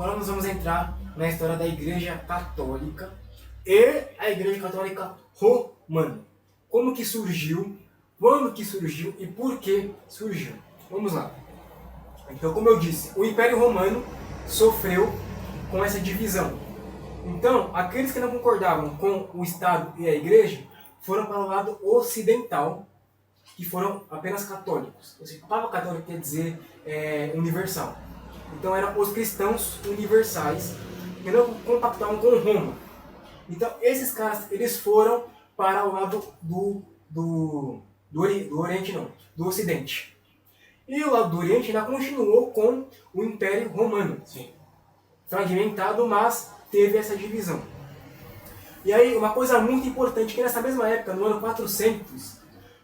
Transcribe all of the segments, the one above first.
Agora nós vamos entrar na história da Igreja Católica e a Igreja Católica Romana. Como que surgiu, quando que surgiu e por que surgiu. Vamos lá. Então, como eu disse, o Império Romano sofreu com essa divisão. Então, aqueles que não concordavam com o Estado e a Igreja foram para o lado ocidental, que foram apenas católicos. Ou seja, a palavra católico quer dizer universal. Então, eram os cristãos universais que não compactavam com Roma. Então, esses caras, eles foram para o lado do Oriente, não, do Ocidente. E o lado do Oriente ainda continuou com o Império Romano. Sim. Fragmentado, mas teve essa divisão. E aí, uma coisa muito importante, que nessa mesma época, no ano 400,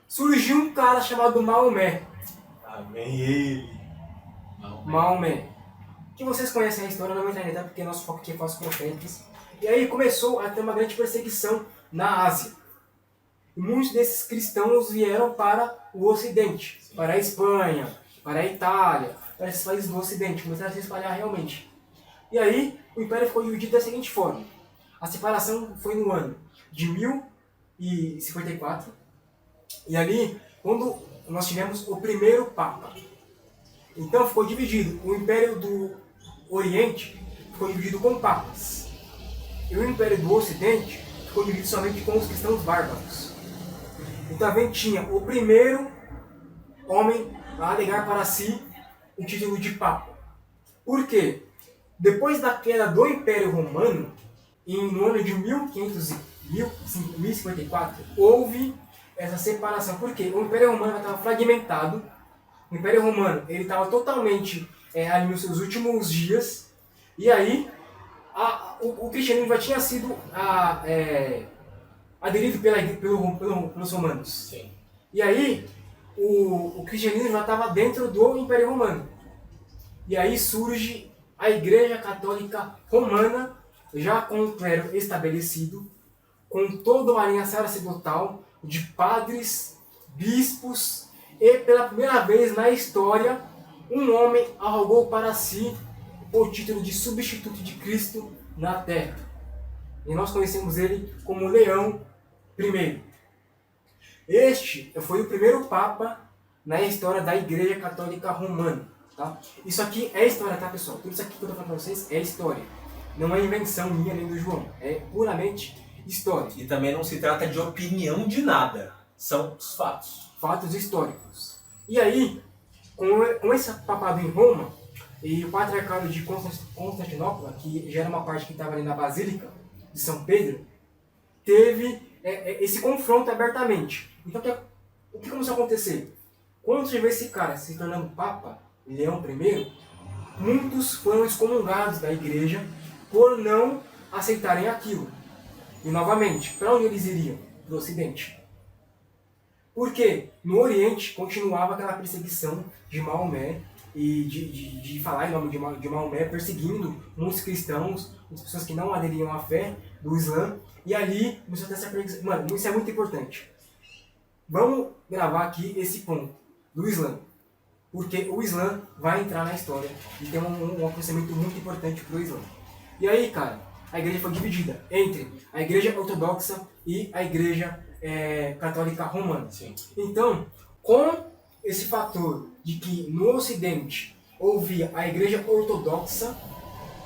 surgiu um cara chamado Maomé. Amém ele. Maomé. Que vocês conhecem a história, não vou entrar em detalhe, porque nosso foco aqui é falsos profetas. E aí começou a ter uma grande perseguição na Ásia. E muitos desses cristãos vieram para o Ocidente, Sim. para a Espanha, para a Itália, para esses países do Ocidente, começaram a se espalhar realmente. E aí o Império ficou dividido da seguinte forma. A separação foi no ano de 1054, e ali, quando nós tivemos o primeiro Papa. Então ficou dividido. O Império do Oriente ficou dividido com papas. E o Império do Ocidente ficou dividido somente com os cristãos bárbaros. Então a gente tinha o primeiro homem a alegar para si o título de Papa. Por quê? Depois da queda do Império Romano, no ano de 1054, houve essa separação. Por quê? O Império Romano estava fragmentado. O Império Romano estava totalmente ali nos seus últimos dias. E aí, o cristianismo já tinha sido aderido pelos romanos. Sim. E aí, o cristianismo já estava dentro do Império Romano. E aí surge a Igreja Católica Romana, já com o clero estabelecido, com toda uma linha sacerdotal de padres, bispos, e pela primeira vez na história, um homem arrogou para si o título de substituto de Cristo na Terra. E nós conhecemos ele como Leão I. Este foi o primeiro Papa na história da Igreja Católica Romana. Tá? Isso aqui é história, tá, pessoal? Tudo isso aqui que eu estou falando para vocês é história. Não é invenção minha nem do João. É puramente história. E também não se trata de opinião de nada. São os fatos. Fatos históricos. E aí, com esse papado em Roma, e o patriarcado de Constantinopla, que já era uma parte que estava ali na Basílica de São Pedro, teve esse confronto abertamente. Então, o que começou a acontecer? Quando você vê esse cara se tornando Papa, Leão I, muitos foram excomungados da igreja por não aceitarem aquilo. E novamente, para onde eles iriam? Para o Ocidente. Porque no Oriente continuava aquela perseguição de Maomé e de falar em nome de Maomé, perseguindo muitos cristãos, muitas pessoas que não aderiam à fé do Islã. E ali começou a ter essa perseguição. Mano, isso é muito importante. Vamos gravar aqui esse ponto do Islã. Porque o Islã vai entrar na história e tem um acontecimento muito importante para o Islã. E aí, cara, a igreja foi dividida entre a igreja ortodoxa e a igreja católica romana. Sim. Então, com esse fator de que no Ocidente havia a igreja ortodoxa,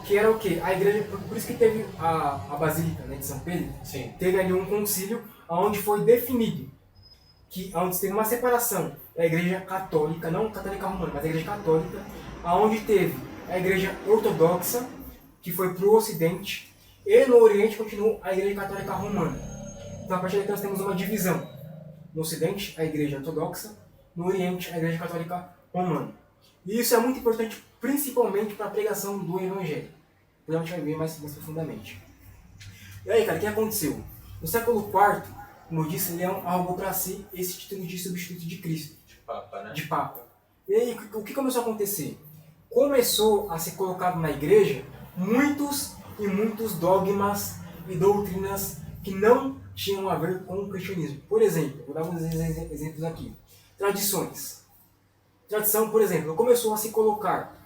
que era o quê? A igreja, por isso que teve a Basílica, né, de São Pedro. Sim. Teve ali um concílio onde foi definido onde teve uma separação da igreja católica, não católica romana, mas a igreja católica, onde teve a igreja ortodoxa, que foi para o Ocidente, e no Oriente continuou a igreja católica romana. Então, a partir daqui nós temos uma divisão. No Ocidente, a igreja ortodoxa, no Oriente, a igreja católica romana. E isso é muito importante, principalmente para a pregação do Evangelho. Depois a gente vai ver mais profundamente. E aí, cara, o que aconteceu? No século IV, como eu disse, Leão arrogou para si esse título de substituto de Cristo. De Papa, né? De Papa. E aí, o que começou a acontecer? Começou a ser colocado na igreja muitos e muitos dogmas e doutrinas que não tinham a ver com o cristianismo. Por exemplo, vou dar alguns exemplos aqui. Tradições. Tradição, por exemplo, começou a se colocar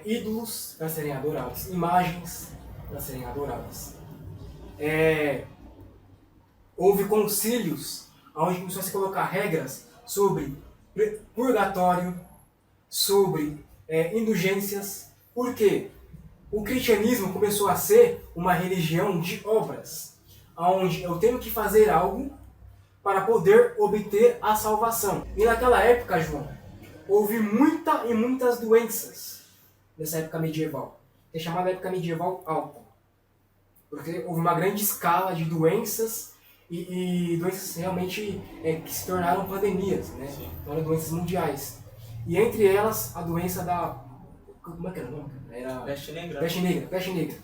ídolos para serem adorados, imagens para serem adoradas. Houve concílios onde começou a se colocar regras sobre purgatório, sobre indulgências. Por quê? O cristianismo começou a ser uma religião de obras, onde eu tenho que fazer algo para poder obter a salvação. E naquela época, João, houve muitas doenças nessa época medieval. É chamada época medieval alta, porque houve uma grande escala de doenças e doenças realmente que se tornaram pandemias, né? Eram doenças mundiais. E entre elas, a doença da... Como é que era o nome? Era... Peste negra. Peste negra.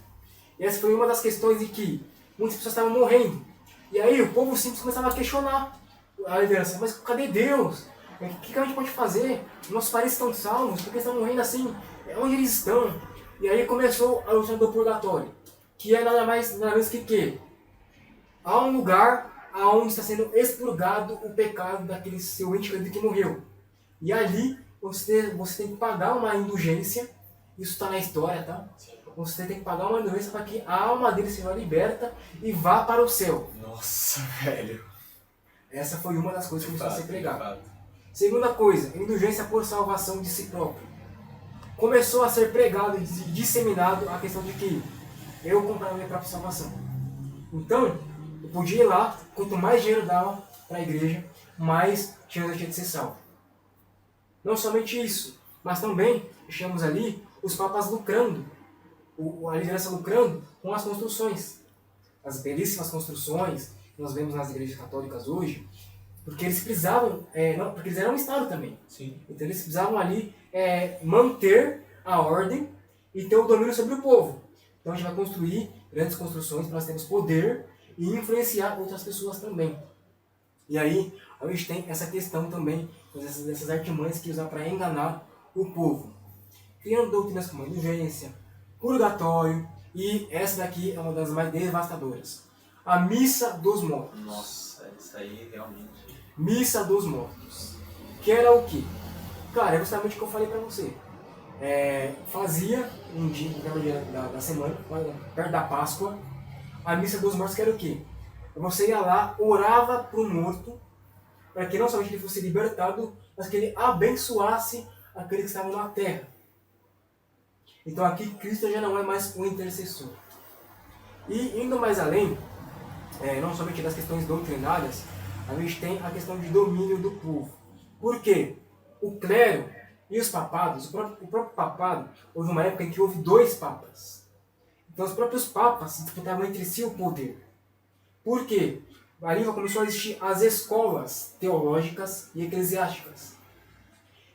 E essa foi uma das questões de que muitas pessoas estavam morrendo. E aí o povo simples começava a questionar a liderança. Mas cadê Deus? O que a gente pode fazer? Nossos parentes estão salvos, por que estão morrendo assim? Onde eles estão? E aí começou a luta do purgatório, que é nada menos que há um lugar onde está sendo expurgado o pecado daquele seu ente querido que morreu. E ali você tem que pagar uma indulgência, isso está na história, tá? Você tem que pagar uma indulgência para que a alma dele seja liberta e vá para o céu. Nossa, velho. Essa foi uma das coisas que começou a ser pregada. Fato. Segunda coisa, indulgência por salvação de si próprio. Começou a ser pregado e disseminado a questão de que eu comprava minha própria salvação. Então, eu podia ir lá, quanto mais dinheiro dava para a igreja, mais chance eu tinha de ser salvo. Não somente isso, mas também deixamos ali os papas lucrando, a liderança lucrando com as construções. As belíssimas construções que nós vemos nas igrejas católicas hoje, porque eles precisavam, porque eles eram um Estado também. Sim. Então eles precisavam ali manter a ordem e ter o domínio sobre o povo. Então a gente vai construir grandes construções para nós termos poder e influenciar outras pessoas também. E aí a gente tem essa questão também, dessas artimanhas que usam para enganar o povo. Criando doutrinas como indulgência, purgatório, e essa daqui é uma das mais devastadoras. A missa dos mortos. Nossa, isso aí realmente... Missa dos mortos. Que era o quê? Cara, é justamente o que eu falei pra você. Fazia um dia da semana, perto da Páscoa, a missa dos mortos, que era o quê? Você ia lá, orava pro morto, para que não somente ele fosse libertado, mas que ele abençoasse aqueles que estavam na terra. Então aqui Cristo já não é mais o intercessor. E indo mais além, não somente das questões doutrinárias, a gente tem a questão de domínio do povo. Por quê? O clero e os papados, o próprio papado, houve uma época em que houve 2 papas. Então os próprios papas disputavam entre si o poder. Por quê? Ali começou a existir as escolas teológicas e eclesiásticas.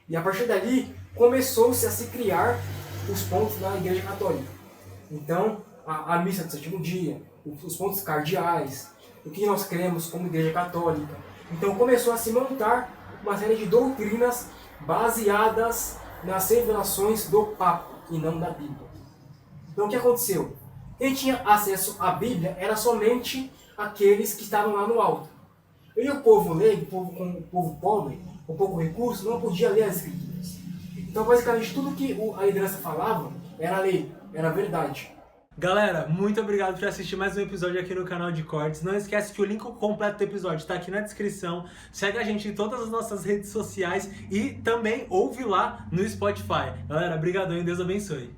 E a partir dali começou-se a se criar os pontos da Igreja Católica. Então, a missa do sétimo dia, os pontos cardeais, o que nós cremos como Igreja Católica. Então começou a se montar uma série de doutrinas baseadas nas revelações do Papa e não da Bíblia. Então o que aconteceu? Quem tinha acesso à Bíblia era somente aqueles que estavam lá no alto. E o povo leigo, o povo pobre, com pouco recurso, não podia ler as Escrituras. Então basicamente tudo que a liderança falava era lei, era verdade. Galera, muito obrigado por assistir mais um episódio aqui no canal de Cortes. Não esquece que o link completo do episódio está aqui na descrição. Segue a gente em todas as nossas redes sociais e também ouve lá no Spotify. Galera, brigadão e Deus abençoe.